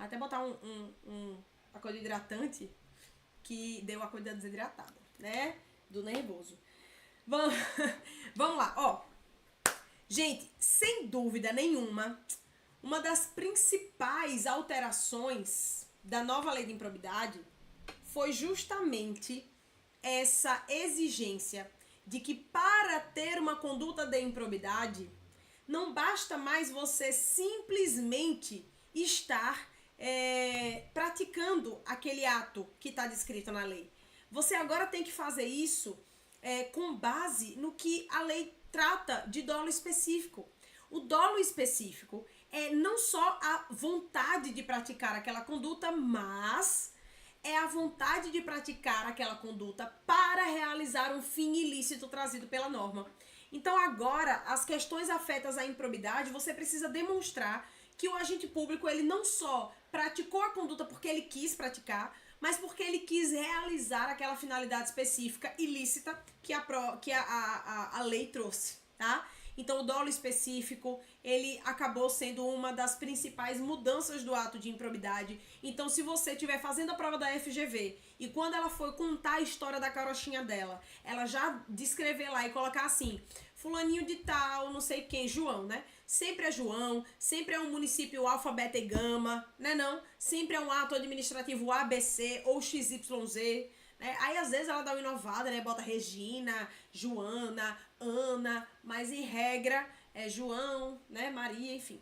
Até botar uma coisa hidratante, que deu uma coisa desidratada, né? Do nervoso. Vamos lá, ó. Gente, sem dúvida nenhuma, uma das principais alterações da nova lei de improbidade foi justamente essa exigência de que para ter uma conduta de improbidade, não basta mais você simplesmente estar praticando aquele ato que está descrito na lei. Você agora tem que fazer isso com base no que a lei trata de dolo específico. O dolo específico é não só a vontade de praticar aquela conduta, mas é a vontade de praticar aquela conduta para realizar um fim ilícito trazido pela norma. Então agora, as questões afetas à improbidade, você precisa demonstrar que o agente público, ele não só praticou a conduta porque ele quis praticar, mas porque ele quis realizar aquela finalidade específica ilícita que a lei trouxe, tá? Então o dolo específico, ele acabou sendo uma das principais mudanças do ato de improbidade. Então se você estiver fazendo a prova da FGV e quando ela for contar a história da carochinha dela, ela já descrever lá e colocar assim, fulaninho de tal, não sei quem, João, né? Sempre é João, sempre é um município alfa, beta e gama, né não? Sempre é um ato administrativo ABC ou XYZ, né? Aí às vezes ela dá uma inovada, né? Bota Regina, Joana, Ana, mas em regra é João, né? Maria, enfim.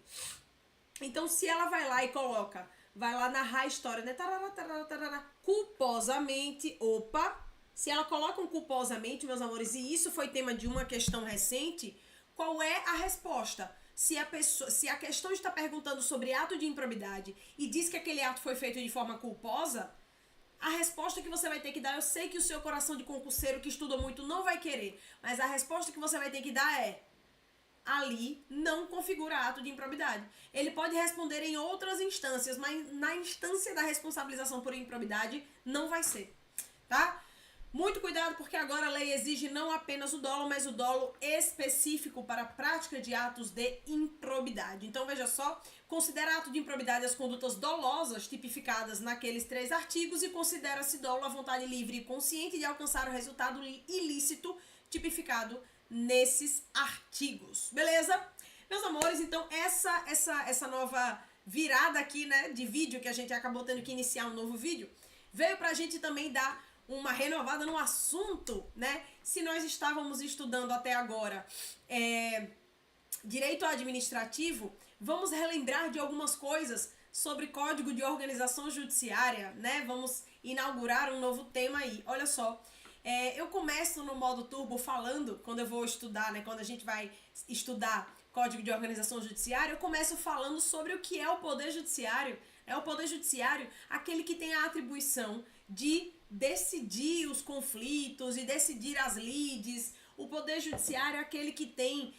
Então se ela vai lá e coloca, vai lá narrar a história, né? Tarará, tarará, tarará, culposamente, opa, se ela coloca um culposamente, meus amores, e isso foi tema de uma questão recente, qual é a resposta? Se a questão está perguntando sobre ato de improbidade e diz que aquele ato foi feito de forma culposa, a resposta que você vai ter que dar, eu sei que o seu coração de concurseiro que estuda muito não vai querer, mas a resposta que você vai ter que dar é: ali não configura ato de improbidade. Ele pode responder em outras instâncias, mas na instância da responsabilização por improbidade não vai ser, tá? Muito cuidado, porque agora a lei exige não apenas o dolo, mas o dolo específico para a prática de atos de improbidade. Então, veja só, considera ato de improbidade as condutas dolosas tipificadas naqueles 3 artigos e considera-se dolo a vontade livre e consciente de alcançar o resultado ilícito tipificado nesses artigos. Beleza? Meus amores, então essa nova virada aqui, né, de vídeo, que a gente acabou tendo que iniciar um novo vídeo, veio pra gente também dar uma renovada no assunto, né? Se nós estávamos estudando até agora direito administrativo, vamos relembrar de algumas coisas sobre Código de Organização Judiciária, né? Vamos inaugurar um novo tema aí. Olha só, eu começo no modo turbo falando, quando eu vou estudar, né? Quando a gente vai estudar Código de Organização Judiciária, eu começo falando sobre o que é o Poder Judiciário. É o Poder Judiciário aquele que tem a atribuição de decidir os conflitos e decidir as lides. O Poder Judiciário é aquele que tem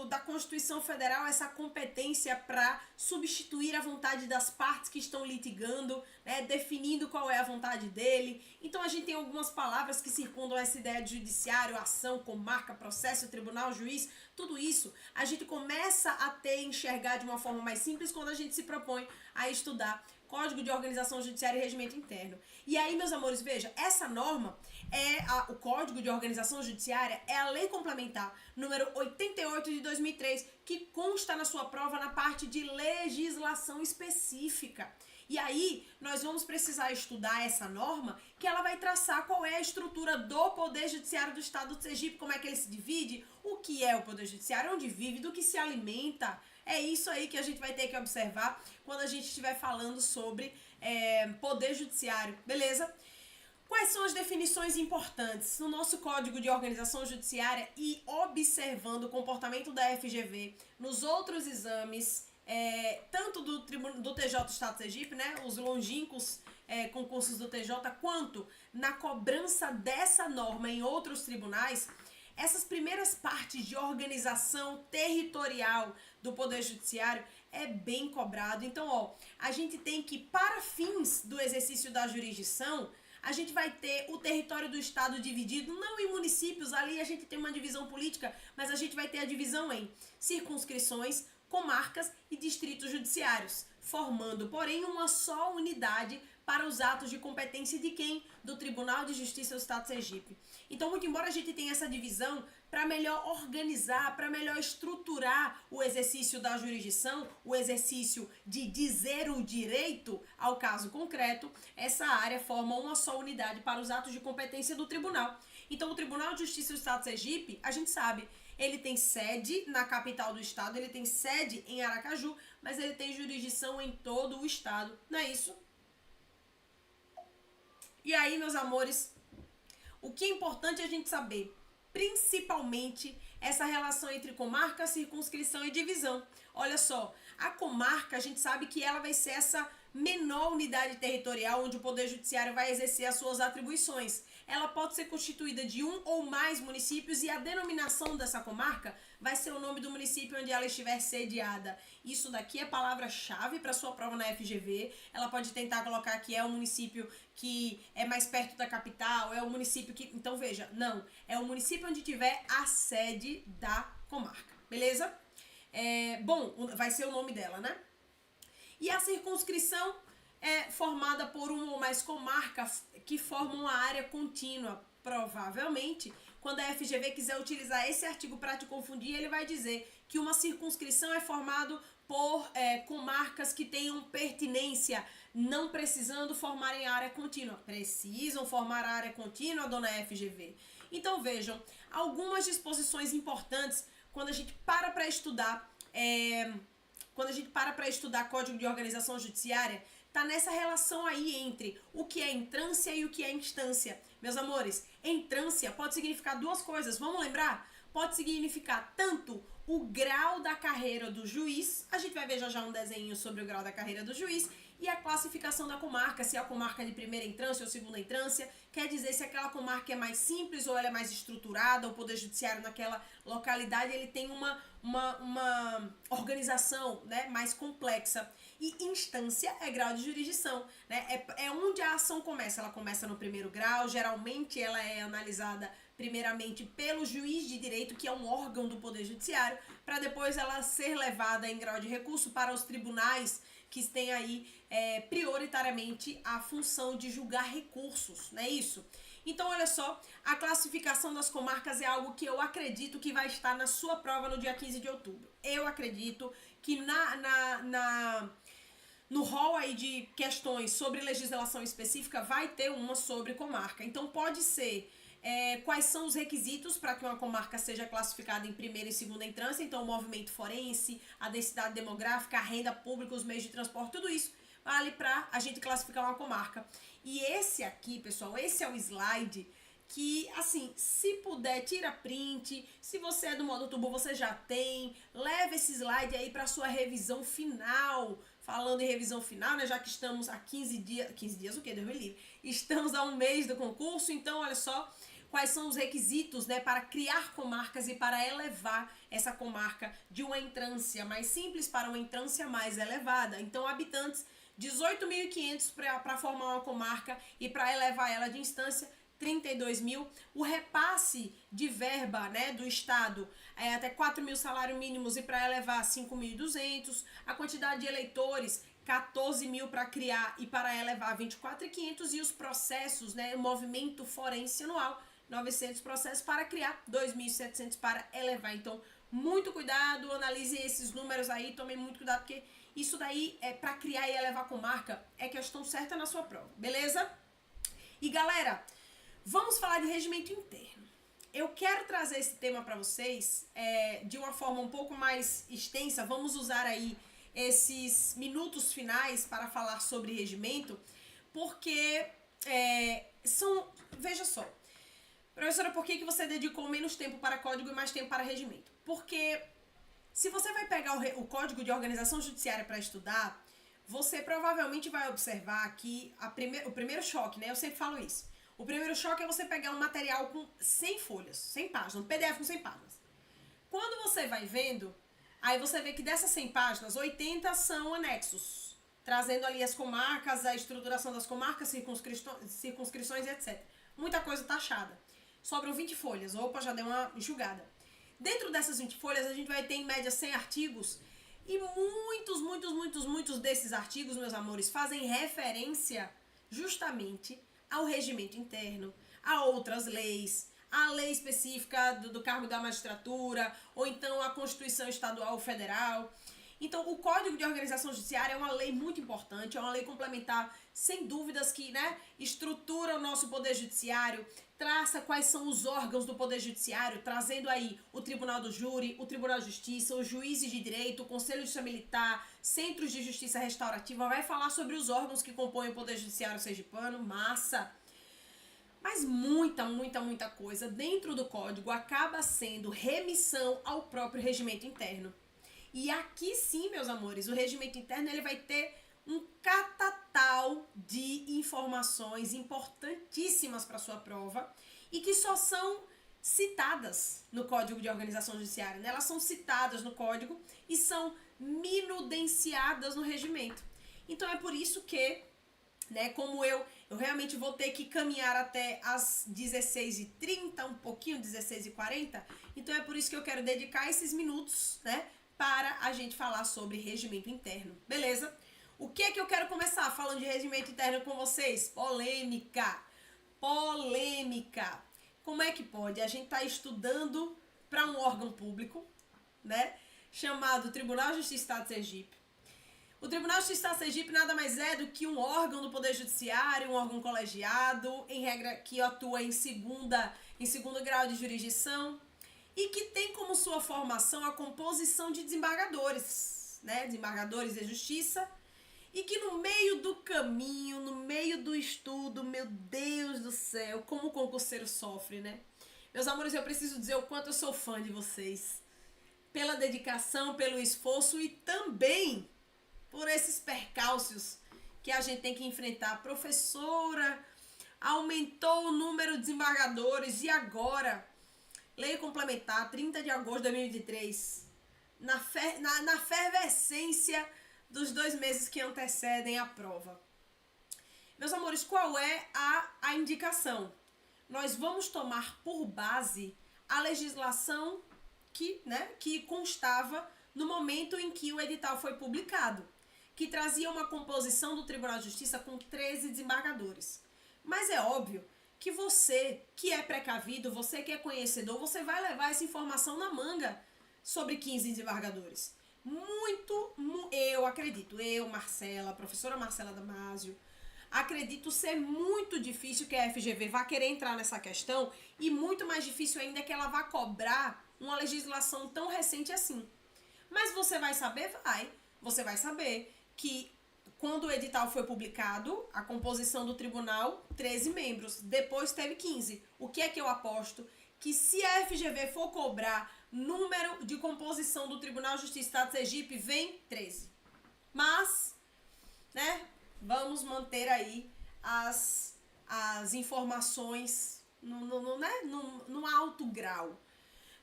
da Constituição Federal essa competência para substituir a vontade das partes que estão litigando, né, definindo qual é a vontade dele. Então a gente tem algumas palavras que circundam essa ideia de judiciário, ação, comarca, processo, tribunal, juiz, tudo isso a gente começa a enxergar de uma forma mais simples quando a gente se propõe a estudar Código de Organização Judiciária e Regimento Interno. E aí, meus amores, veja, essa norma o Código de Organização Judiciária é a lei complementar número 88 de 2003, que consta na sua prova na parte de legislação específica. E aí, nós vamos precisar estudar essa norma, que ela vai traçar qual é a estrutura do Poder Judiciário do Estado do Sergipe, como é que ele se divide, o que é o Poder Judiciário, onde vive, do que se alimenta. É isso aí que a gente vai ter que observar quando a gente estiver falando sobre Poder Judiciário, beleza? Quais são as definições importantes no nosso Código de Organização Judiciária e observando o comportamento da FGV nos outros exames, tanto do TJ do Estado do Sergipe, né, os longínquos concursos do TJ, quanto na cobrança dessa norma em outros tribunais? Essas primeiras partes de organização territorial do Poder Judiciário é bem cobrado. Então, ó, a gente tem que, para fins do exercício da jurisdição, a gente vai ter o território do Estado dividido, não em municípios, ali a gente tem uma divisão política, mas a gente vai ter a divisão em circunscrições, comarcas e distritos judiciários. formando, porém, uma só unidade para os atos de competência de quem? Do Tribunal de Justiça do Estado de Sergipe. Então, muito embora a gente tenha essa divisão, para melhor organizar, para melhor estruturar o exercício da jurisdição, o exercício de dizer o direito ao caso concreto, essa área forma uma só unidade para os atos de competência do tribunal. Então, o Tribunal de Justiça do Estado de Sergipe, a gente sabe, ele tem sede na capital do estado, ele tem sede em Aracaju, mas ele tem jurisdição em todo o estado, não é isso? E aí, meus amores, o que é importante a gente saber? Principalmente essa relação entre comarca, circunscrição e divisão. Olha só, a comarca, a gente sabe que ela vai ser essa menor unidade territorial onde o Poder Judiciário vai exercer as suas atribuições. Ela pode ser constituída de um ou mais municípios e a denominação dessa comarca vai ser o nome do município onde ela estiver sediada. Isso daqui é palavra-chave para sua prova na FGV. Ela pode tentar colocar que é o município que é mais perto da capital, é o município que... Então, veja, não. É o município onde tiver a sede da comarca, beleza? Bom, vai ser o nome dela, né? E a circunscrição é formada por uma ou mais comarcas que formam a área contínua. Provavelmente, quando a FGV quiser utilizar esse artigo para te confundir, ele vai dizer que uma circunscrição é formada por comarcas que tenham pertinência, não precisando formarem área contínua. Precisam formar a área contínua, dona FGV. Então vejam, algumas disposições importantes quando a gente para estudar... Quando a gente para estudar Código de Organização Judiciária, tá nessa relação aí entre o que é entrância e o que é instância. Meus amores, entrância pode significar duas coisas, vamos lembrar? Pode significar tanto o grau da carreira do juiz, a gente vai ver já um desenho sobre o grau da carreira do juiz, e a classificação da comarca, se é a comarca de primeira entrância ou segunda entrância, quer dizer se aquela comarca é mais simples ou ela é mais estruturada, o Poder Judiciário naquela localidade ele tem uma organização, né, mais complexa. E instância é grau de jurisdição, né? É onde a ação começa. Ela começa no primeiro grau, geralmente ela é analisada primeiramente pelo juiz de direito, que é um órgão do Poder Judiciário, para depois ela ser levada em grau de recurso para os tribunais que têm aí prioritariamente a função de julgar recursos, não é isso? Então, olha só, a classificação das comarcas é algo que eu acredito que vai estar na sua prova no dia 15 de outubro. Eu acredito que no rol aí de questões sobre legislação específica vai ter uma sobre comarca. Então, pode ser quais são os requisitos para que uma comarca seja classificada em primeira e segunda entrância. Então, o movimento forense, a densidade demográfica, a renda pública, os meios de transporte, tudo isso vale para a gente classificar uma comarca. E esse aqui, pessoal, esse é o slide que, assim, se puder, tira print. Se você é do modo turbo, você já tem. Leva esse slide aí para sua revisão final. Falando em revisão final, né, já que estamos há 15 dias... 15 dias o quê? Deus me livre. Estamos há um mês do concurso, então, olha só quais são os requisitos, né, para criar comarcas e para elevar essa comarca de uma entrância mais simples para uma entrância mais elevada. Então, habitantes, 18.500 para formar uma comarca e para elevar ela de instância, 32 mil. O repasse de verba, né, do Estado é até 4 mil salários mínimos e para elevar 5.200. A quantidade de eleitores, 14 mil para criar e para elevar 24.500. E os processos, né, o movimento forense anual, 900 processos para criar, 2.700 para elevar. Então, muito cuidado, analise esses números aí, tome muito cuidado, porque isso daí é para criar e elevar comarca, é questão certa na sua prova, beleza? E galera, vamos falar de regimento interno. Eu quero trazer esse tema para vocês de uma forma um pouco mais extensa. Vamos usar aí esses minutos finais para falar sobre regimento, porque veja só, professora, por que você dedicou menos tempo para código e mais tempo para regimento? Porque se você vai pegar o Código de Organização Judiciária para estudar, você provavelmente vai observar que o primeiro choque, né? Eu sempre falo isso. O primeiro choque é você pegar um material com 100 folhas, 100 páginas, um PDF com 100 páginas. Quando você vai vendo, aí você vê que dessas 100 páginas, 80 são anexos, trazendo ali as comarcas, a estruturação das comarcas, circunscrições, etc. Muita coisa taxada. Sobram 20 folhas. Opa, já deu uma enxugada. Dentro dessas 20 folhas, a gente vai ter em média 100 artigos E muitos desses artigos, meus amores, fazem referência justamente ao regimento interno, a outras leis, a lei específica do cargo da magistratura, ou então a Constituição Estadual ou Federal. Então, o Código de Organização Judiciária é uma lei muito importante, é uma lei complementar, sem dúvidas, que estrutura o nosso Poder Judiciário, traça quais são os órgãos do Poder Judiciário, trazendo aí o Tribunal do Júri, o Tribunal de Justiça, os juízes de direito, o Conselho de Justiça Militar, centros de justiça restaurativa, vai falar sobre os órgãos que compõem o Poder Judiciário sergipano, massa. Mas muita coisa dentro do código acaba sendo remissão ao próprio regimento interno. E aqui sim, meus amores, o regimento interno ele vai ter um catatal de informações importantíssimas para sua prova e que só são citadas no Código de Organização Judiciária, né? Elas são citadas no código e são minudenciadas no regimento. Então é por isso que, como eu realmente vou ter que caminhar até as 16h30, um pouquinho, 16h40, então é por isso que eu quero dedicar esses minutos, para a gente falar sobre regimento interno, beleza? O que é que eu quero começar falando de regimento interno com vocês? Polêmica. Como é que pode? A gente tá estudando para um órgão público, chamado Tribunal de Justiça do Estado de Sergipe. O Tribunal de Justiça do Estado de Sergipe nada mais é do que um órgão do Poder Judiciário, um órgão colegiado, em regra que atua em segundo grau de jurisdição, e que tem como sua formação a composição de desembargadores, desembargadores de justiça, e que no meio do caminho, no meio do estudo, meu Deus do céu, como o concurseiro sofre, Meus amores, eu preciso dizer o quanto eu sou fã de vocês, pela dedicação, pelo esforço e também por esses percalços que a gente tem que enfrentar. Professora, aumentou o número de desembargadores e agora... Lei complementar, 30 de agosto de 2023, na fervescência dos 2 meses que antecedem a prova. Meus amores, qual é a indicação? Nós vamos tomar por base a legislação que constava no momento em que o edital foi publicado, que trazia uma composição do Tribunal de Justiça com 13 desembargadores. Mas é óbvio que você, que é precavido, você que é conhecedor, você vai levar essa informação na manga sobre 15 desembargadores. Eu acredito, Marcela, professora Marcela Damasio, acredito ser muito difícil que a FGV vá querer entrar nessa questão e muito mais difícil ainda que ela vá cobrar uma legislação tão recente assim. Mas você vai saber? Você vai saber que quando o edital foi publicado, a composição do tribunal, 13 membros. Depois teve 15. O que é que eu aposto? Que se a FGV for cobrar número de composição do Tribunal de Justiça do Estado de Sergipe, vem 13. Mas, vamos manter aí as informações no alto grau.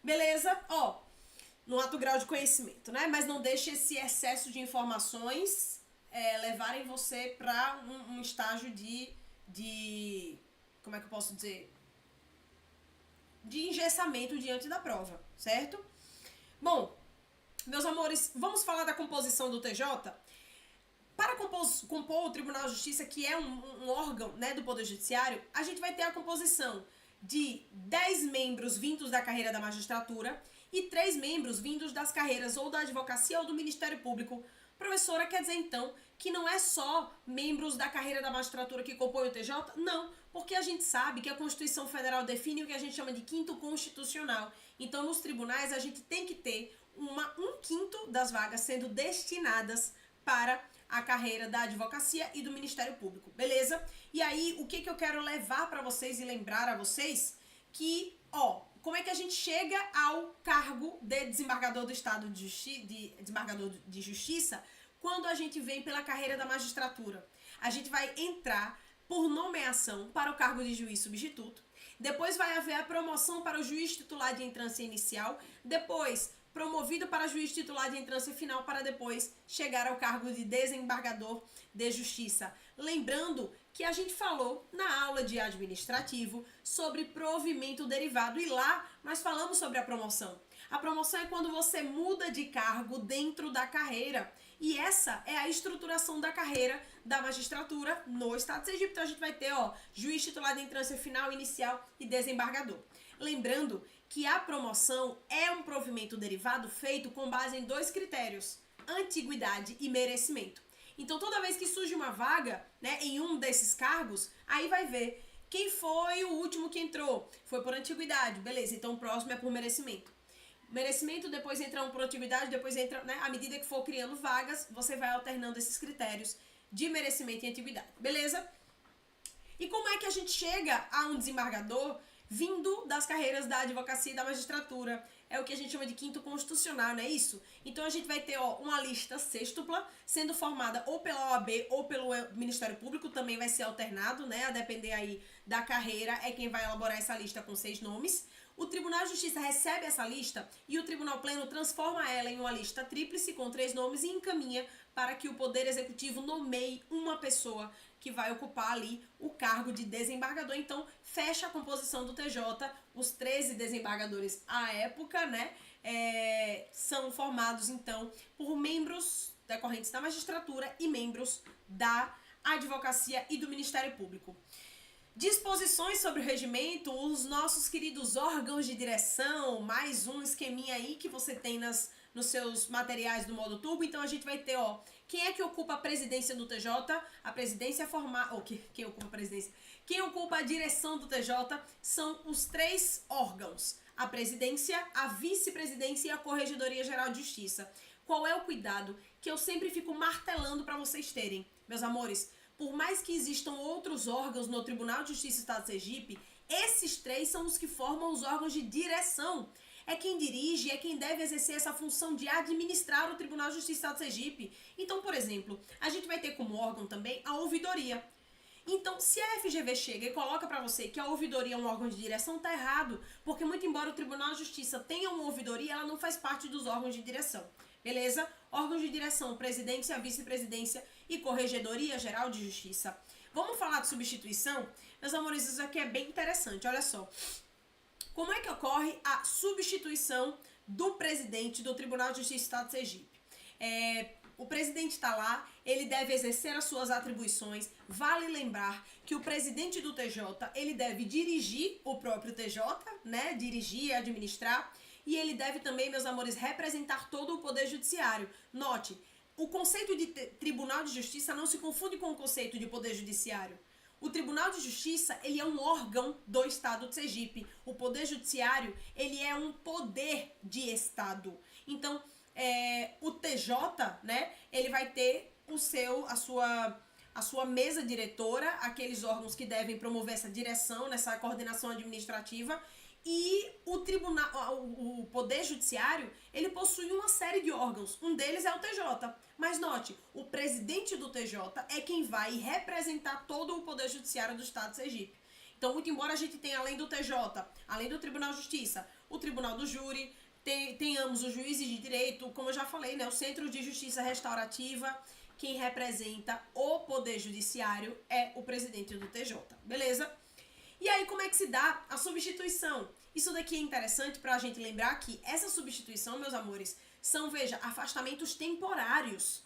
Beleza? No alto grau de conhecimento, Mas não deixe esse excesso de informações... levarem você para um estágio de como é que eu posso dizer? De engessamento diante da prova, certo? Bom, meus amores, vamos falar da composição do TJ? Para compor o Tribunal de Justiça, que é um órgão do Poder Judiciário, a gente vai ter a composição de 10 membros vindos da carreira da magistratura e 3 membros vindos das carreiras ou da advocacia ou do Ministério Público. Professora, quer dizer então que não é só membros da carreira da magistratura que compõem o TJ? Não, porque a gente sabe que a Constituição Federal define o que a gente chama de quinto constitucional. Então, nos tribunais, a gente tem que ter um quinto das vagas sendo destinadas para a carreira da advocacia e do Ministério Público, beleza? E aí, o que eu quero levar para vocês e lembrar a vocês que, como é que a gente chega ao cargo de desembargador do Estado desembargador de Justiça quando a gente vem pela carreira da magistratura? A gente vai entrar por nomeação para o cargo de juiz substituto, depois vai haver a promoção para o juiz titular de entrância inicial, depois promovido para juiz titular de entrância final, para depois chegar ao cargo de desembargador de Justiça. Lembrando que a gente falou na aula de administrativo sobre provimento derivado e lá nós falamos sobre a promoção. A promoção é quando você muda de cargo dentro da carreira. E essa é a estruturação da carreira da magistratura no Estado de Sergipe. Então a gente vai ter, juiz titular de entrância final, inicial e desembargador. Lembrando que a promoção é um provimento derivado feito com base em 2 critérios: antiguidade e merecimento. Então toda vez que surge uma vaga, né, em um desses cargos, aí vai ver quem foi o último que entrou. Foi por antiguidade, beleza, então o próximo é por merecimento. Merecimento, depois entra um por antiguidade, depois entra, né, à medida que for criando vagas, você vai alternando esses critérios de merecimento e antiguidade, beleza? E como é que a gente chega a um desembargador vindo das carreiras da advocacia e da magistratura? É o que a gente chama de quinto constitucional, não é isso? Então a gente vai ter uma lista sextupla, sendo formada ou pela OAB ou pelo Ministério Público, também vai ser alternado, né? A depender aí da carreira, é quem vai elaborar essa lista com 6 nomes. O Tribunal de Justiça recebe essa lista e o Tribunal Pleno transforma ela em uma lista tríplice com 3 nomes e encaminha para que o Poder Executivo nomeie uma pessoa que vai ocupar ali o cargo de desembargador. Então, fecha a composição do TJ, os 13 desembargadores à época, né, são formados, então, por membros decorrentes da magistratura e membros da advocacia e do Ministério Público. Disposições sobre o regimento, os nossos queridos órgãos de direção, mais um esqueminha aí que você tem nos seus materiais do modo turbo. Então a gente vai ter, quem é que ocupa a presidência do TJ? A presidência é formada, quem ocupa a presidência? Quem ocupa a direção do TJ são os 3 órgãos: a presidência, a vice-presidência e a Corregedoria Geral de Justiça. Qual é o cuidado que eu sempre fico martelando para vocês terem, meus amores? Por mais que existam outros órgãos no Tribunal de Justiça do Estado de Sergipe, esses 3 são os que formam os órgãos de direção. É quem dirige, é quem deve exercer essa função de administrar o Tribunal de Justiça do Estado de Sergipe. Então, por exemplo, a gente vai ter como órgão também a ouvidoria. Então, se a FGV chega e coloca para você que a ouvidoria é um órgão de direção, tá errado, porque muito embora o Tribunal de Justiça tenha uma ouvidoria, ela não faz parte dos órgãos de direção. Beleza? Órgãos de direção: presidência, vice-presidência e Corregedoria Geral de Justiça. Vamos falar de substituição? Meus amores, isso aqui é bem interessante, olha só. Como é que ocorre a substituição do presidente do Tribunal de Justiça do Estado de Sergipe? O presidente está lá, ele deve exercer as suas atribuições. Vale lembrar que o presidente do TJ, ele deve dirigir o próprio TJ, né? Dirigir, administrar. E ele deve também, meus amores, representar todo o Poder Judiciário. Note, o conceito de Tribunal de Justiça não se confunde com o conceito de Poder Judiciário. O Tribunal de Justiça, ele é um órgão do Estado de Sergipe. O Poder Judiciário, ele é um poder de Estado. Então, o TJ, né, ele vai ter a sua mesa diretora, aqueles órgãos que devem promover essa direção, nessa coordenação administrativa. E o Poder Judiciário, ele possui uma série de órgãos. Um deles é o TJ. Mas note, o presidente do TJ é quem vai representar todo o Poder Judiciário do Estado de Sergipe. Então, muito embora a gente tenha, além do TJ, além do Tribunal de Justiça, o Tribunal do Júri, tenhamos os juízes de direito, como eu já falei, né, o Centro de Justiça Restaurativa, quem representa o Poder Judiciário é o presidente do TJ. Beleza? E aí, como é que se dá a substituição? Isso daqui é interessante para a gente lembrar que essa substituição, meus amores, são, veja, afastamentos temporários,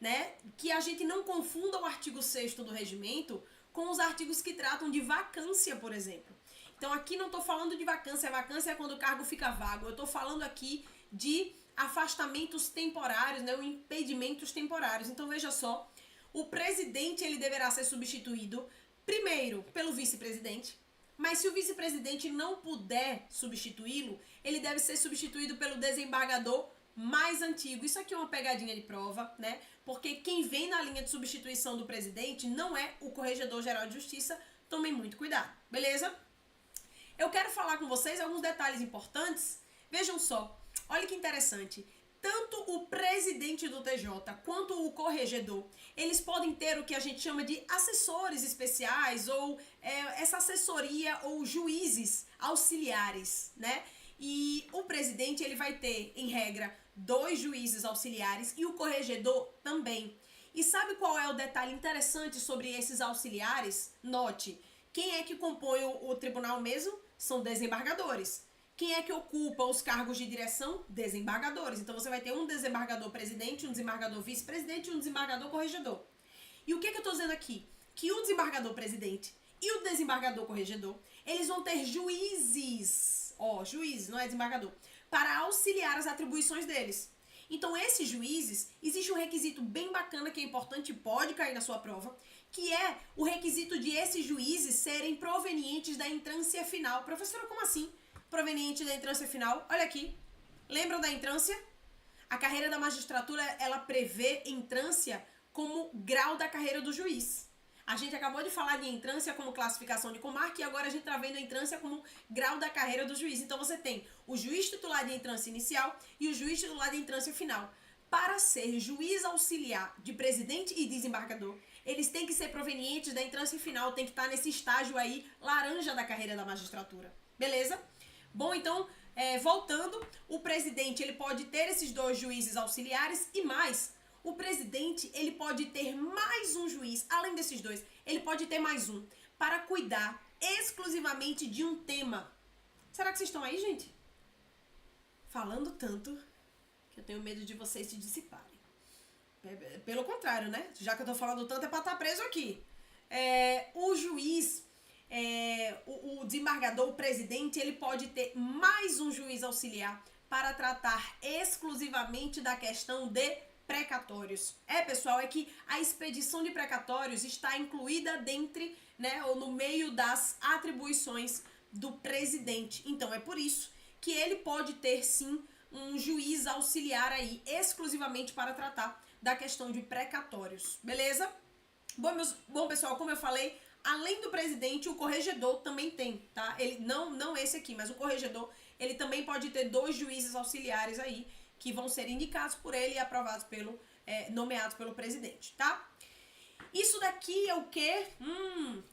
né? Que a gente não confunda o artigo 6º do regimento com os artigos que tratam de vacância, por exemplo. Então, aqui não estou falando de vacância. Vacância é quando o cargo fica vago. Eu estou falando aqui de afastamentos temporários, né? Ou impedimentos temporários. Então, veja só, o presidente, ele deverá ser substituído primeiro pelo vice-presidente, mas se o vice-presidente não puder substituí-lo, ele deve ser substituído pelo desembargador mais antigo. Isso aqui é uma pegadinha de prova, né? Porque quem vem na linha de substituição do presidente não é o Corregedor Geral de Justiça. Tomem muito cuidado, beleza? Eu quero falar com vocês alguns detalhes importantes. Vejam só, olha que interessante. Tanto o presidente do TJ quanto o corregedor, eles podem ter o que a gente chama de assessores especiais ou essa assessoria ou juízes auxiliares, né? E o presidente, ele vai ter, em regra, 2 juízes auxiliares e o corregedor também. E sabe qual é o detalhe interessante sobre esses auxiliares? Note, quem é que compõe o tribunal mesmo? São desembargadores. Quem é que ocupa os cargos de direção? Desembargadores. Então você vai ter um desembargador presidente, um desembargador vice-presidente e um desembargador corregedor. E o que eu estou dizendo aqui? Que o desembargador presidente e o desembargador corregedor, eles vão ter juízes, juízes, não é desembargador, para auxiliar as atribuições deles. Então esses juízes, existe um requisito bem bacana que é importante e pode cair na sua prova, que é o requisito de esses juízes serem provenientes da entrância final. Professora, como assim? Proveniente da entrância final? Olha aqui. Lembram da entrância? A carreira da magistratura, ela prevê entrância como grau da carreira do juiz. A gente acabou de falar de entrância como classificação de comarca e agora a gente está vendo a entrância como grau da carreira do juiz. Então você tem o juiz titular de entrância inicial e o juiz titular de entrância final. Para ser juiz auxiliar de presidente e desembargador, eles têm que ser provenientes da entrância final, tem que estar nesse estágio aí laranja da carreira da magistratura. Beleza? Bom, então, voltando, o presidente ele pode ter esses 2 juízes auxiliares e mais. O presidente, ele pode ter mais um juiz, além desses 2, ele pode ter mais um, para cuidar exclusivamente de um tema. Será que vocês estão aí, gente? Falando tanto que eu tenho medo de vocês se dissiparem. Pelo contrário, né? Já que eu tô falando tanto é pra estar preso aqui. O juiz, o desembargador, o presidente, ele pode ter mais um juiz auxiliar para tratar exclusivamente da questão de precatórios. Pessoal, é que a expedição de precatórios está incluída dentre, né, ou no meio das atribuições do presidente. Então, é por isso que ele pode ter, sim, um juiz auxiliar aí, exclusivamente para tratar da questão de precatórios. Beleza? Bom, pessoal, como eu falei, além do presidente, o corregedor também tem, tá? Ele, não esse aqui, mas o corregedor, ele também pode ter 2 juízes auxiliares aí, que vão ser indicados por ele e aprovados nomeados pelo presidente, tá? Isso daqui é o quê?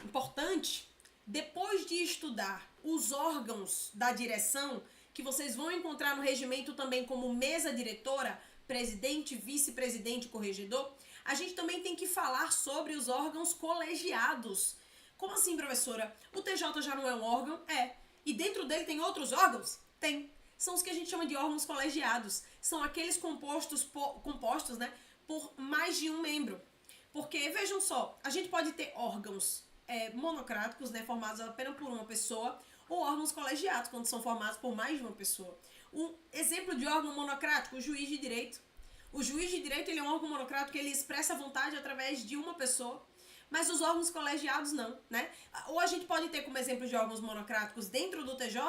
Importante. Depois de estudar os órgãos da direção, que vocês vão encontrar no regimento também como mesa diretora, presidente, vice-presidente, corregedor, a gente também tem que falar sobre os órgãos colegiados. Como assim, professora? O TJ já não é um órgão? E dentro dele tem outros órgãos? Tem. São os que a gente chama de órgãos colegiados. São aqueles compostos, né, por mais de um membro. Porque, vejam só, a gente pode ter órgãos monocráticos, né, formados apenas por uma pessoa, ou órgãos colegiados, quando são formados por mais de uma pessoa. Um exemplo de órgão monocrático, o juiz de direito. O juiz de direito, ele é um órgão monocrático, ele expressa a vontade através de uma pessoa, mas os órgãos colegiados não, né? Ou a gente pode ter como exemplo de órgãos monocráticos dentro do TJ,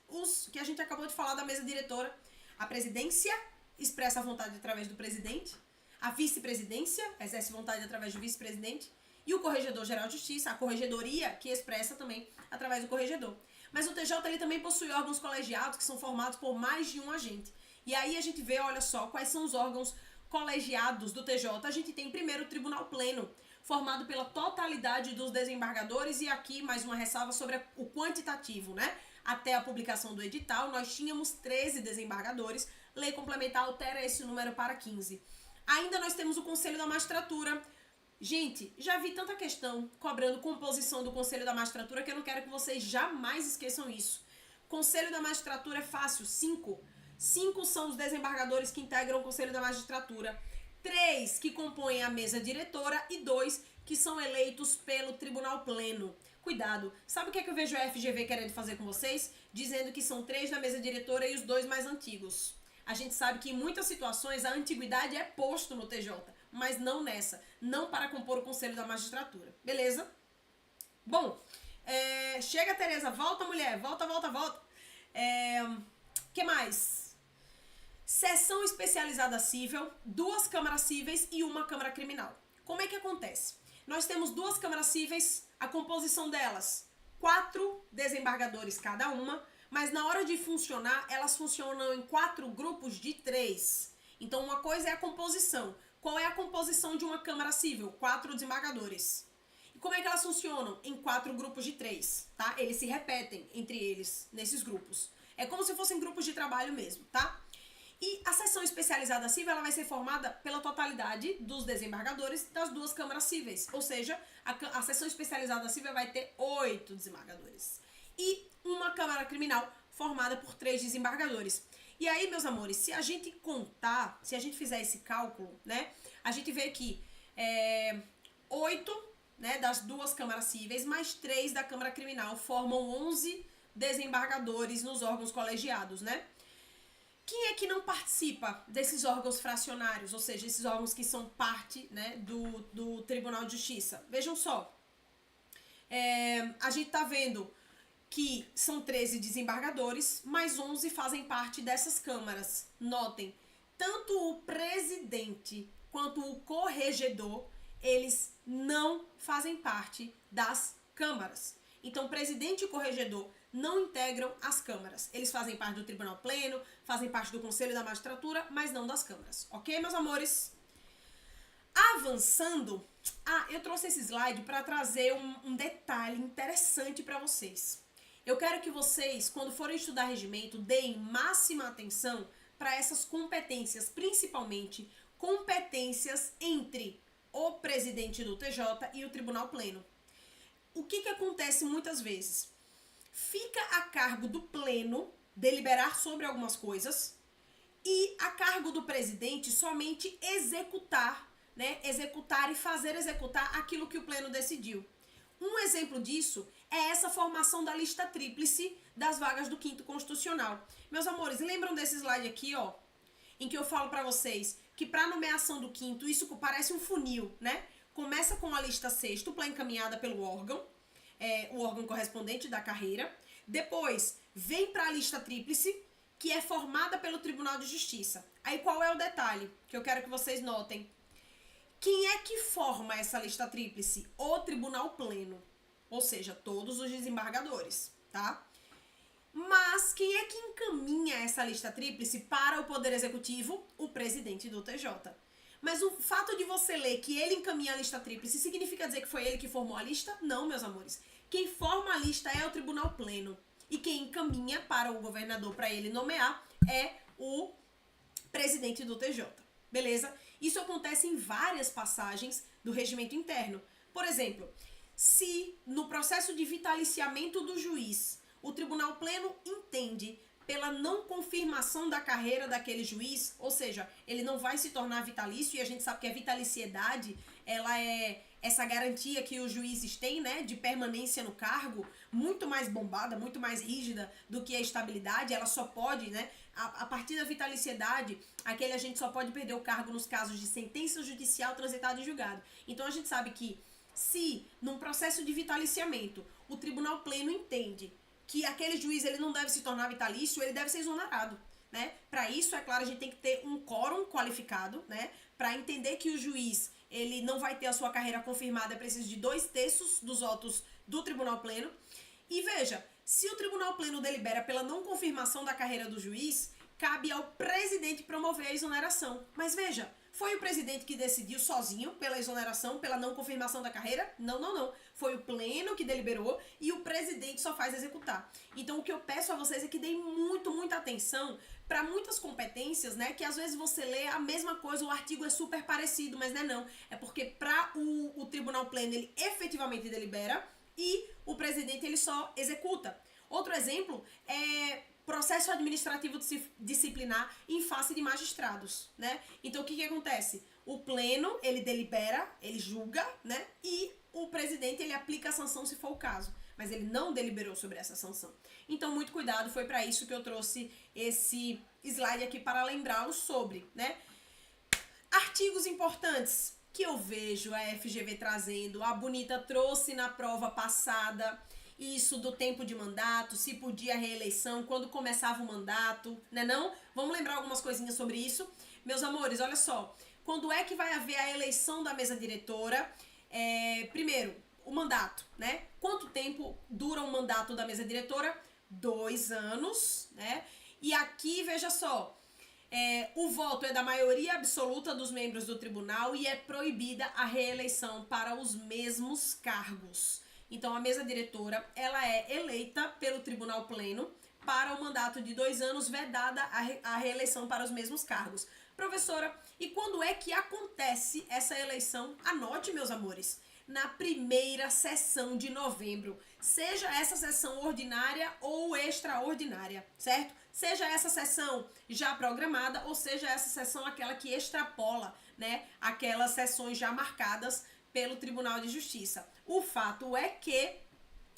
os que a gente acabou de falar da mesa diretora. A presidência expressa a vontade através do presidente, a vice-presidência exerce vontade através do vice-presidente e o corregedor-geral de justiça, a corregedoria, que expressa também através do corregedor. Mas o TJ ele também possui órgãos colegiados que são formados por mais de um agente. E aí a gente vê, olha só, quais são os órgãos colegiados do TJ. A gente tem primeiro o Tribunal Pleno, formado pela totalidade dos desembargadores, e aqui mais uma ressalva sobre o quantitativo, né? Até a publicação do edital, nós tínhamos 13 desembargadores, lei complementar altera esse número para 15. Ainda nós temos o Conselho da Magistratura. Gente, já vi tanta questão cobrando composição do Conselho da Magistratura que eu não quero que vocês jamais esqueçam isso. Conselho da Magistratura é fácil, 5. 5 são os desembargadores que integram o Conselho da Magistratura. 3 que compõem a mesa diretora e 2 que são eleitos pelo Tribunal Pleno. Cuidado, sabe o que é que eu vejo a FGV querendo fazer com vocês? Dizendo que são 3 da mesa diretora e os 2 mais antigos. A gente sabe que em muitas situações a antiguidade é posto no TJ, mas não nessa. Não para compor o Conselho da Magistratura. Beleza? Bom, chega, Tereza. Volta, mulher. Volta. Que mais? Seção especializada cível, 2 câmaras cíveis e 1 câmara criminal. Como é que acontece? Nós temos 2 câmaras cíveis, a composição delas, 4 desembargadores cada uma, mas na hora de funcionar, elas funcionam em 4 grupos de 3. Então, uma coisa é a composição. Qual é a composição de uma câmara cível? 4 desembargadores. E como é que elas funcionam? Em 4 grupos de 3, tá? Eles se repetem entre eles, nesses grupos. É como se fossem grupos de trabalho mesmo, tá? E a seção especializada cível, ela vai ser formada pela totalidade dos desembargadores das 2 câmaras cíveis. Ou seja, a seção especializada cível vai ter 8 desembargadores. E 1 câmara criminal formada por 3 desembargadores. E aí, meus amores, se a gente contar, se a gente fizer esse cálculo, né, a gente vê que 8, né, das 2 câmaras cíveis, mais 3 da Câmara Criminal, formam 11 desembargadores nos órgãos colegiados, né? Quem é que não participa desses órgãos fracionários, ou seja, esses órgãos que são parte, né, do Tribunal de Justiça? Vejam só, a gente tá vendo que são 13 desembargadores, mais 11 fazem parte dessas câmaras. Notem, tanto o presidente quanto o corregedor, eles não fazem parte das câmaras. Então, presidente e corregedor não integram as câmaras. Eles fazem parte do Tribunal Pleno, fazem parte do Conselho da Magistratura, mas não das câmaras. Ok, meus amores? Avançando, eu trouxe esse slide para trazer um detalhe interessante para vocês. Eu quero que vocês, quando forem estudar regimento, deem máxima atenção para essas competências, principalmente competências entre o presidente do TJ e o Tribunal Pleno. O que acontece muitas vezes? Fica a cargo do Pleno deliberar sobre algumas coisas e a cargo do presidente somente executar, né? Executar e fazer executar aquilo que o Pleno decidiu. Um exemplo disso é essa formação da lista tríplice das vagas do 5º Constitucional. Meus amores, lembram desse slide aqui, ó? Em que eu falo pra vocês que pra nomeação do 5º, isso parece um funil, né? Começa com a lista sextupla encaminhada pelo órgão, o órgão correspondente da carreira. Depois, vem pra lista tríplice, que é formada pelo Tribunal de Justiça. Aí qual é o detalhe que eu quero que vocês notem? Quem é que forma essa lista tríplice? O Tribunal Pleno. Ou seja, todos os desembargadores, tá? Mas quem é que encaminha essa lista tríplice para o Poder Executivo? O presidente do TJ. Mas o fato de você ler que ele encaminha a lista tríplice significa dizer que foi ele que formou a lista? Não, meus amores. Quem forma a lista é o Tribunal Pleno. E quem encaminha para o governador para ele nomear é o presidente do TJ. Beleza? Isso acontece em várias passagens do regimento interno. Por exemplo, se no processo de vitaliciamento do juiz, o Tribunal Pleno entende pela não confirmação da carreira daquele juiz, ou seja, ele não vai se tornar vitalício, e a gente sabe que a vitaliciedade, ela é essa garantia que os juízes têm, né, de permanência no cargo, muito mais bombada, muito mais rígida do que a estabilidade. Ela só pode, né, a partir da vitaliciedade, aquele agente só pode perder o cargo nos casos de sentença judicial transitada em julgado. Então a gente sabe que se num processo de vitaliciamento o Tribunal Pleno entende que aquele juiz ele não deve se tornar vitalício, ele deve ser exonerado, né? Para isso, é claro, a gente tem que ter um quórum qualificado, né? Para entender que o juiz ele não vai ter a sua carreira confirmada, é preciso de 2/3 dos votos do Tribunal Pleno. E veja, se o Tribunal Pleno delibera pela não confirmação da carreira do juiz, cabe ao presidente promover a exoneração. Mas veja, foi o presidente que decidiu sozinho pela exoneração, pela não confirmação da carreira? Não, não, não. Foi o Pleno que deliberou e o presidente só faz executar. Então, o que eu peço a vocês é que deem muita atenção para muitas competências, né? Que às vezes você lê a mesma coisa, o artigo é super parecido, mas não é não. É porque para o Tribunal Pleno ele efetivamente delibera e o presidente ele só executa. Outro exemplo é processo administrativo disciplinar em face de magistrados, né? Então, o que acontece? O Pleno, ele delibera, ele julga, né? E o presidente, ele aplica a sanção se for o caso. Mas ele não deliberou sobre essa sanção. Então, muito cuidado, foi para isso que eu trouxe esse slide aqui para lembrá-los sobre, né? Artigos importantes que eu vejo a FGV trazendo. A Bonita trouxe na prova passada isso do tempo de mandato, se podia reeleição, quando começava o mandato, né não? Vamos lembrar algumas coisinhas sobre isso? Meus amores, olha só, quando é que vai haver a eleição da mesa diretora? Primeiro, o mandato, né? Quanto tempo dura o mandato da mesa diretora? 2 anos, né? E aqui, veja só, o voto é da maioria absoluta dos membros do tribunal e é proibida a reeleição para os mesmos cargos. Então, a mesa diretora, ela é eleita pelo Tribunal Pleno para o mandato de 2 anos, vedada a reeleição para os mesmos cargos. Professora, e quando é que acontece essa eleição? Anote, meus amores. na primeira sessão de novembro, seja essa sessão ordinária ou extraordinária, certo? Seja essa sessão já programada ou seja essa sessão aquela que extrapola, né, aquelas sessões já marcadas pelo Tribunal de Justiça. O fato é que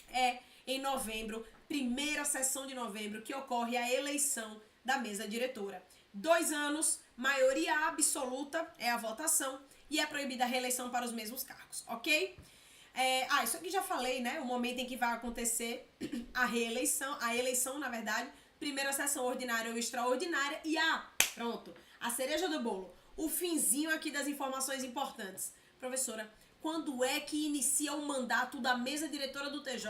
é em novembro, primeira sessão de novembro, que ocorre a eleição da mesa diretora. 2 anos, maioria absoluta é a votação e é proibida a reeleição para os mesmos cargos, ok? Isso aqui já falei, né? O momento em que vai acontecer a eleição, na verdade, primeira sessão ordinária ou extraordinária e pronto, a cereja do bolo, o finzinho aqui das informações importantes. Professora, quando é que inicia o mandato da mesa diretora do TJ?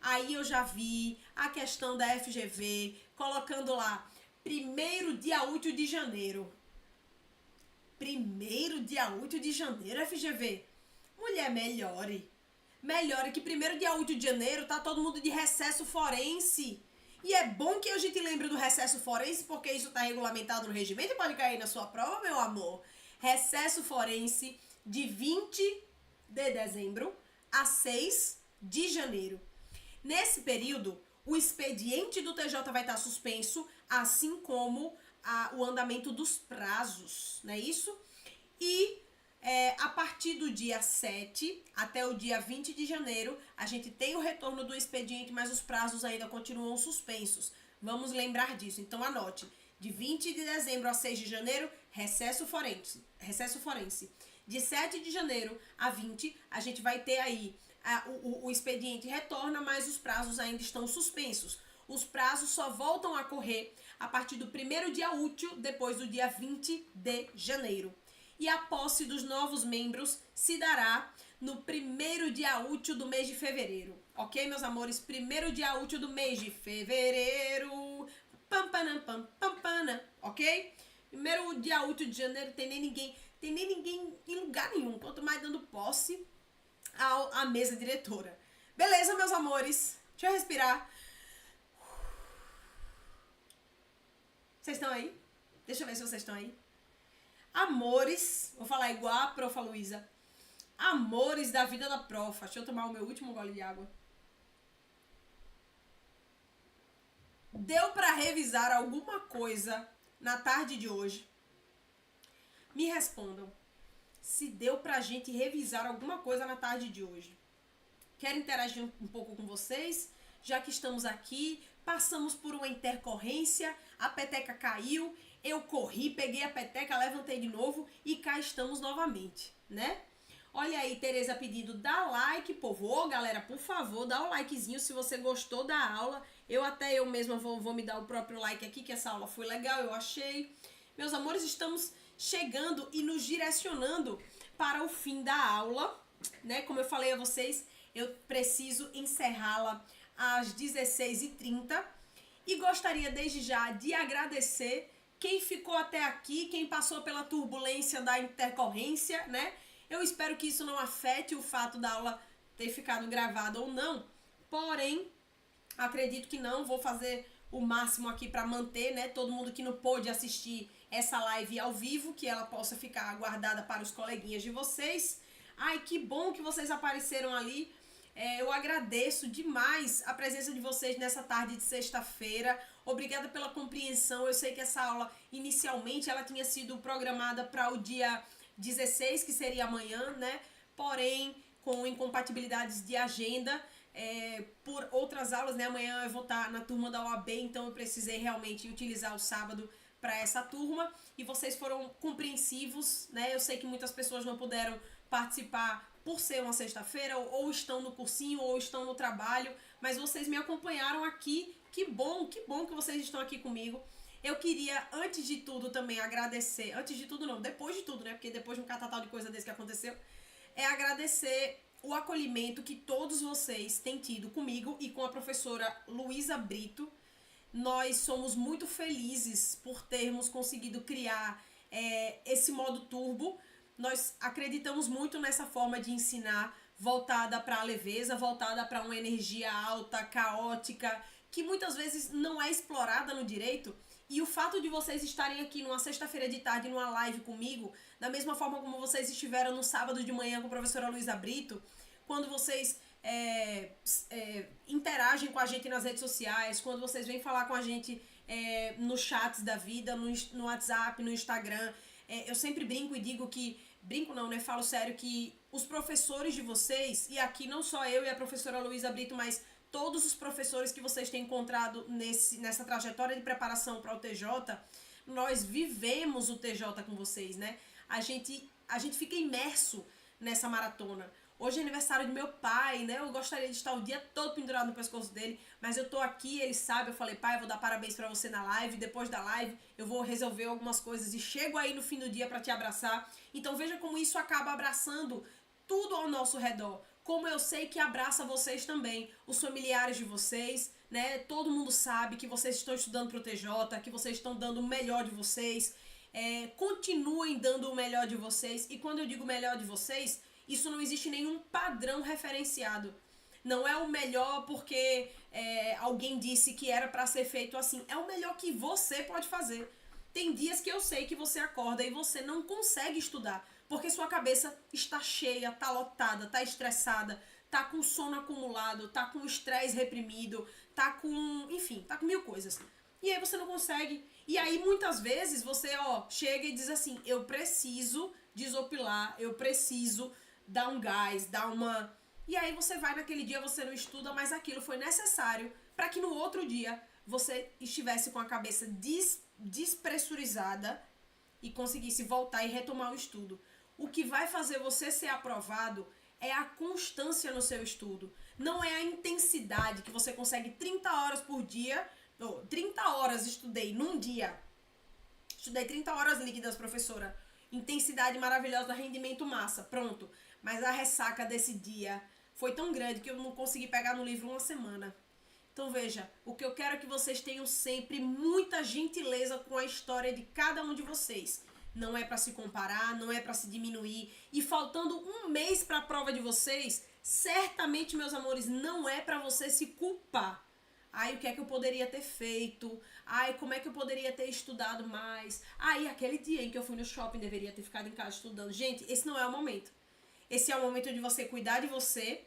Aí eu já vi a questão da FGV colocando lá, 1º dia útil de janeiro. 1º dia útil de janeiro, FGV. Mulher, melhore. Melhore que 1º dia útil de janeiro tá todo mundo de recesso forense. E é bom que a gente lembre do recesso forense, porque isso tá regulamentado no regimento e pode cair na sua prova, meu amor. Recesso forense de 20 de dezembro a 6 de janeiro. Nesse período, o expediente do TJ vai estar suspenso, assim como o andamento dos prazos, não é isso? E a partir do dia 7 até o dia 20 de janeiro, a gente tem o retorno do expediente, mas os prazos ainda continuam suspensos. Vamos lembrar disso, então anote. De 20 de dezembro a 6 de janeiro, recesso forense. De 7 de janeiro a 20, a gente vai ter aí o expediente retorna, mas os prazos ainda estão suspensos. Os prazos só voltam a correr a partir do 1º dia útil, depois do dia 20 de janeiro. E a posse dos novos membros se dará no 1º dia útil do mês de fevereiro. Ok, meus amores? 1º dia útil do mês de fevereiro. Pampanam, pampana, ok? 1º dia útil de janeiro, tem nem ninguém em lugar nenhum, quanto mais dando posse à mesa diretora. Beleza, meus amores? Deixa eu respirar. Vocês estão aí? Deixa eu ver se vocês estão aí. Amores, vou falar igual a profa Luísa. Amores da vida da profa. Deixa eu tomar o meu último gole de água. Deu pra revisar alguma coisa na tarde de hoje? Me respondam. Se deu pra gente revisar alguma coisa na tarde de hoje. Quero interagir um pouco com vocês, já que estamos aqui, passamos por uma intercorrência, a peteca caiu, eu corri, peguei a peteca, levantei de novo e cá estamos novamente, né? Olha aí, Tereza pedindo, dá like, povo. Ô, galera, por favor, dá o likezinho se você gostou da aula. Eu mesma vou me dar o próprio like aqui, que essa aula foi legal, eu achei. Meus amores, estamos chegando e nos direcionando para o fim da aula, né? Como eu falei a vocês, eu preciso encerrá-la às 16h30 e gostaria desde já de agradecer quem ficou até aqui, quem passou pela turbulência da intercorrência, né? Eu espero que isso não afete o fato da aula ter ficado gravada ou não, porém, acredito que não, vou fazer o máximo aqui para manter, né, todo mundo que não pôde assistir essa live ao vivo, que ela possa ficar guardada para os coleguinhas de vocês. Ai, que bom que vocês apareceram ali. Eu agradeço demais a presença de vocês nessa tarde de sexta-feira. Obrigada pela compreensão. Eu sei que essa aula, inicialmente, ela tinha sido programada para o dia 16, que seria amanhã, né? Porém, com incompatibilidades de agenda, por outras aulas, né? Amanhã eu vou estar na turma da OAB, então eu precisei realmente utilizar o sábado para essa turma e vocês foram compreensivos, né? Eu sei que muitas pessoas não puderam participar por ser uma sexta-feira, ou estão no cursinho, ou estão no trabalho, mas vocês me acompanharam aqui. Que bom que vocês estão aqui comigo. Eu queria, antes de tudo, também agradecer, antes de tudo não, depois de tudo, né? Porque depois de um catatal de coisa desse que aconteceu, agradecer o acolhimento que todos vocês têm tido comigo e com a professora Luísa Brito. Nós somos muito felizes por termos conseguido criar esse modo turbo. Nós acreditamos muito nessa forma de ensinar voltada para a leveza, voltada para uma energia alta, caótica, que muitas vezes não é explorada no direito E o fato de vocês estarem aqui numa sexta-feira de tarde, numa live comigo, da mesma forma como vocês estiveram no sábado de manhã com a professora Luísa Brito, quando vocês interagem com a gente nas redes sociais, quando vocês vêm falar com a gente nos chats da vida, no WhatsApp, no Instagram, eu sempre brinco e digo que, brinco não, né, falo sério, que os professores de vocês, e aqui não só eu e a professora Luísa Brito, mas todos os professores que vocês têm encontrado nessa trajetória de preparação para o TJ, nós vivemos o TJ com vocês, né? A gente fica imerso nessa maratona. Hoje é aniversário do meu pai, né? Eu gostaria de estar o dia todo pendurado no pescoço dele, mas eu tô aqui, ele sabe, eu falei, pai, eu vou dar parabéns pra você na live, depois da live eu vou resolver algumas coisas e chego aí no fim do dia pra te abraçar. Então veja como isso acaba abraçando tudo ao nosso redor. Como eu sei que abraça vocês também, os familiares de vocês, né? Todo mundo sabe que vocês estão estudando pro TJ, que vocês estão dando o melhor de vocês. Continuem dando o melhor de vocês. E quando eu digo melhor de vocês, isso não existe nenhum padrão referenciado. Não é o melhor porque alguém disse que era para ser feito assim. É o melhor que você pode fazer. Tem dias que eu sei que você acorda e você não consegue estudar, porque sua cabeça está cheia, está lotada, está estressada, está com sono acumulado, está com estresse reprimido, está com, enfim, está com mil coisas. E aí você não consegue. E aí muitas vezes você, chega e diz assim, eu preciso desopilar, eu preciso dar um gás, dar uma... E aí você vai naquele dia, você não estuda, mas aquilo foi necessário para que no outro dia você estivesse com a cabeça despressurizada e conseguisse voltar e retomar o estudo. O que vai fazer você ser aprovado é a constância no seu estudo. Não é a intensidade que você consegue 30 horas por dia. 30 horas estudei num dia. Estudei 30 horas líquidas, professora. Intensidade maravilhosa, rendimento massa. Pronto. Mas a ressaca desse dia foi tão grande que eu não consegui pegar no livro uma semana. Então veja, o que eu quero é que vocês tenham sempre muita gentileza com a história de cada um de vocês. Não é para se comparar, não é para se diminuir. E faltando um mês para a prova de vocês, certamente, meus amores, não é para você se culpar. Ai, o que é que eu poderia ter feito? Ai, como é que eu poderia ter estudado mais? Ai, aquele dia em que eu fui no shopping deveria ter ficado em casa estudando. Gente, esse não é o momento. Esse é o momento de você cuidar de você,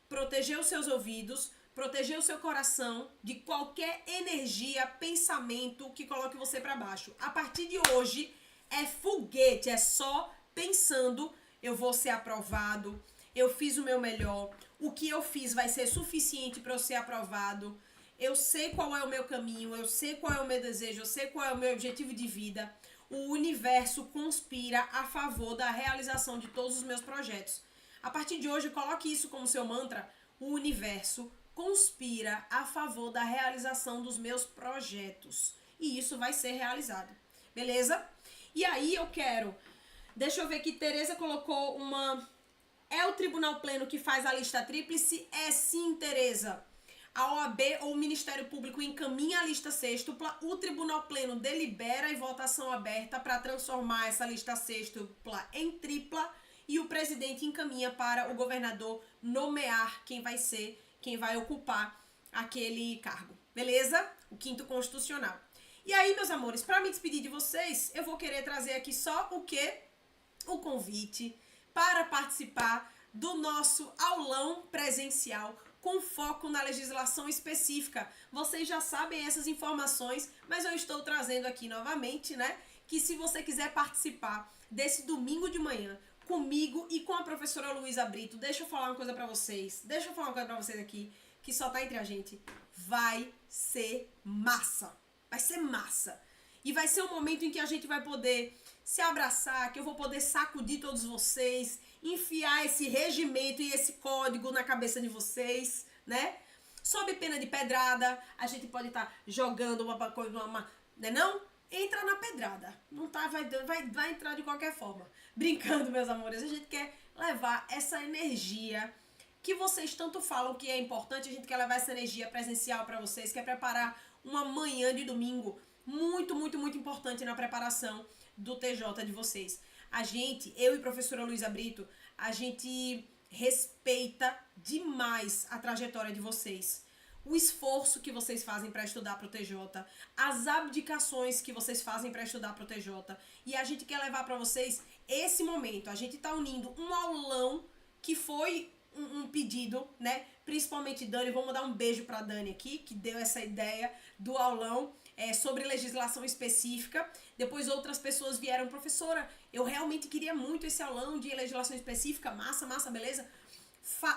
proteger os seus ouvidos, proteger o seu coração de qualquer energia, pensamento que coloque você para baixo. A partir de hoje é foguete, é só pensando, eu vou ser aprovado, eu fiz o meu melhor, o que eu fiz vai ser suficiente para eu ser aprovado, eu sei qual é o meu caminho, eu sei qual é o meu desejo, eu sei qual é o meu objetivo de vida. O universo conspira a favor da realização de todos os meus projetos. A partir de hoje, coloque isso como seu mantra. O universo conspira a favor da realização dos meus projetos. E isso vai ser realizado. Beleza? E aí eu quero... Deixa eu ver aqui, Tereza colocou uma... É o Tribunal Pleno que faz a lista tríplice? É sim, Tereza. A OAB ou o Ministério Público encaminha a lista sextupla, o Tribunal Pleno delibera em votação aberta para transformar essa lista sextupla em tripla e o presidente encaminha para o governador nomear quem vai ocupar aquele cargo. Beleza? O quinto constitucional. E aí, meus amores, para me despedir de vocês, eu vou querer trazer aqui só o quê? O convite para participar do nosso aulão presencial com foco na legislação específica. Vocês já sabem essas informações, mas eu estou trazendo aqui novamente, né? Que se você quiser participar desse domingo de manhã comigo e com a professora Luísa Brito, deixa eu falar uma coisa pra vocês. Deixa eu falar uma coisa pra vocês aqui, que só tá entre a gente. Vai ser massa. Vai ser massa. E vai ser um momento em que a gente vai poder se abraçar, que eu vou poder sacudir todos vocês, enfiar esse regimento e esse código na cabeça de vocês, né? Sob pena de pedrada, a gente pode estar jogando uma coisa, né não? Entra na pedrada. Não tá, vai entrar de qualquer forma. Brincando, meus amores, a gente quer levar essa energia que vocês tanto falam que é importante, a gente quer levar essa energia presencial para vocês, quer preparar uma manhã de domingo muito, muito, muito importante na preparação do TJ de vocês. A gente, eu e a professora Luísa Brito, a gente respeita demais a trajetória de vocês. o esforço que vocês fazem para estudar para o TJ, as abdicações que vocês fazem para estudar para o TJ, e a gente quer levar para vocês esse momento. A gente tá unindo um aulão que foi um pedido, né? Principalmente Dani, vou mandar um beijo para Dani aqui, que deu essa ideia do aulão sobre legislação específica. Depois outras pessoas vieram, professora, eu realmente queria muito esse aulão de legislação específica, massa, beleza?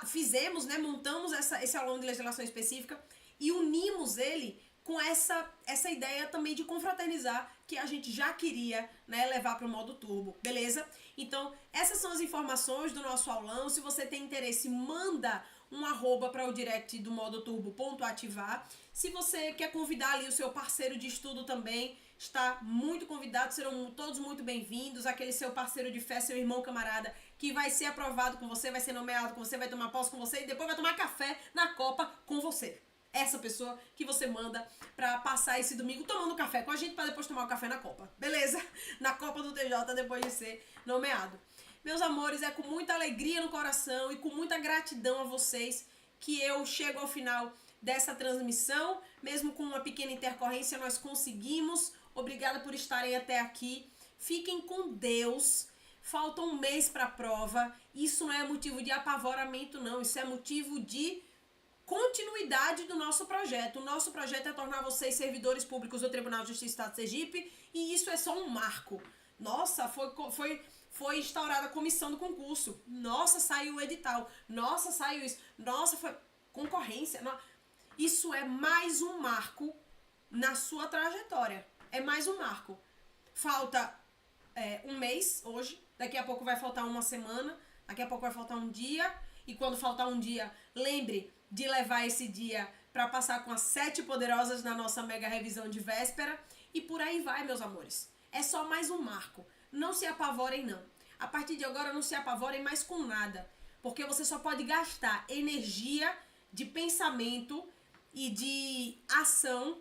Fizemos, né, montamos esse aulão de legislação específica e unimos ele com essa ideia também de confraternizar que a gente já queria, né, levar para o modo turbo, beleza? Então, essas são as informações do nosso aulão. Se você tem interesse, manda um arroba para o direct do modo turbo.ativar. Se você quer convidar ali o seu parceiro de estudo também, está muito convidado, serão todos muito bem-vindos. Aquele seu parceiro de fé, seu irmão camarada, que vai ser aprovado com você, vai ser nomeado com você, vai tomar posse com você e depois vai tomar café na Copa com você. Essa pessoa que você manda pra passar esse domingo tomando café com a gente pra depois tomar o café na Copa, beleza? Na Copa do TJ depois de ser nomeado. Meus amores, é com muita alegria no coração e com muita gratidão a vocês que eu chego ao final dessa transmissão. Mesmo com uma pequena intercorrência, nós conseguimos. Obrigada por estarem até aqui. Fiquem com Deus. Falta um mês pra prova. Isso não é motivo de apavoramento, não. Isso é motivo de continuidade do nosso projeto. O nosso projeto é tornar vocês servidores públicos do Tribunal de Justiça do Estado de Sergipe, e isso é só um marco. Nossa, foi instaurada a comissão do concurso. Nossa, saiu o edital. Nossa, saiu isso. Nossa, foi concorrência. Isso é mais um marco na sua trajetória. É mais um marco. Falta um mês hoje, daqui a pouco vai faltar uma semana, daqui a pouco vai faltar um dia, e quando faltar um dia, lembre de levar esse dia para passar com as 7 poderosas na nossa mega revisão de véspera, e por aí vai, meus amores. É só mais um marco. Não se apavorem, não. A partir de agora, não se apavorem mais com nada, porque você só pode gastar energia de pensamento e de ação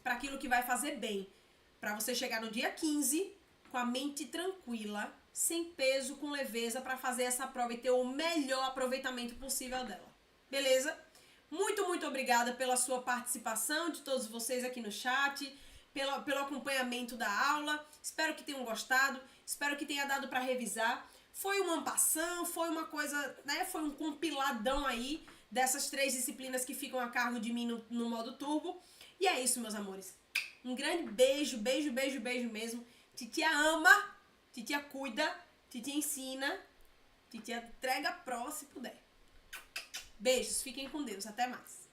para aquilo que vai fazer bem, para você chegar no dia 15 com a mente tranquila, sem peso, com leveza, para fazer essa prova e ter o melhor aproveitamento possível dela. Beleza? Muito obrigada pela sua participação, de todos vocês aqui no chat, pelo acompanhamento da aula. Espero que tenham gostado, espero que tenha dado para revisar. Foi uma ampassão, foi uma coisa, né? Foi um compiladão aí dessas 3 disciplinas que ficam a cargo de mim no modo turbo. E é isso, meus amores. Um grande beijo mesmo. Titia ama, titia cuida, titia ensina, titia entrega pró se puder. Beijos, fiquem com Deus, até mais.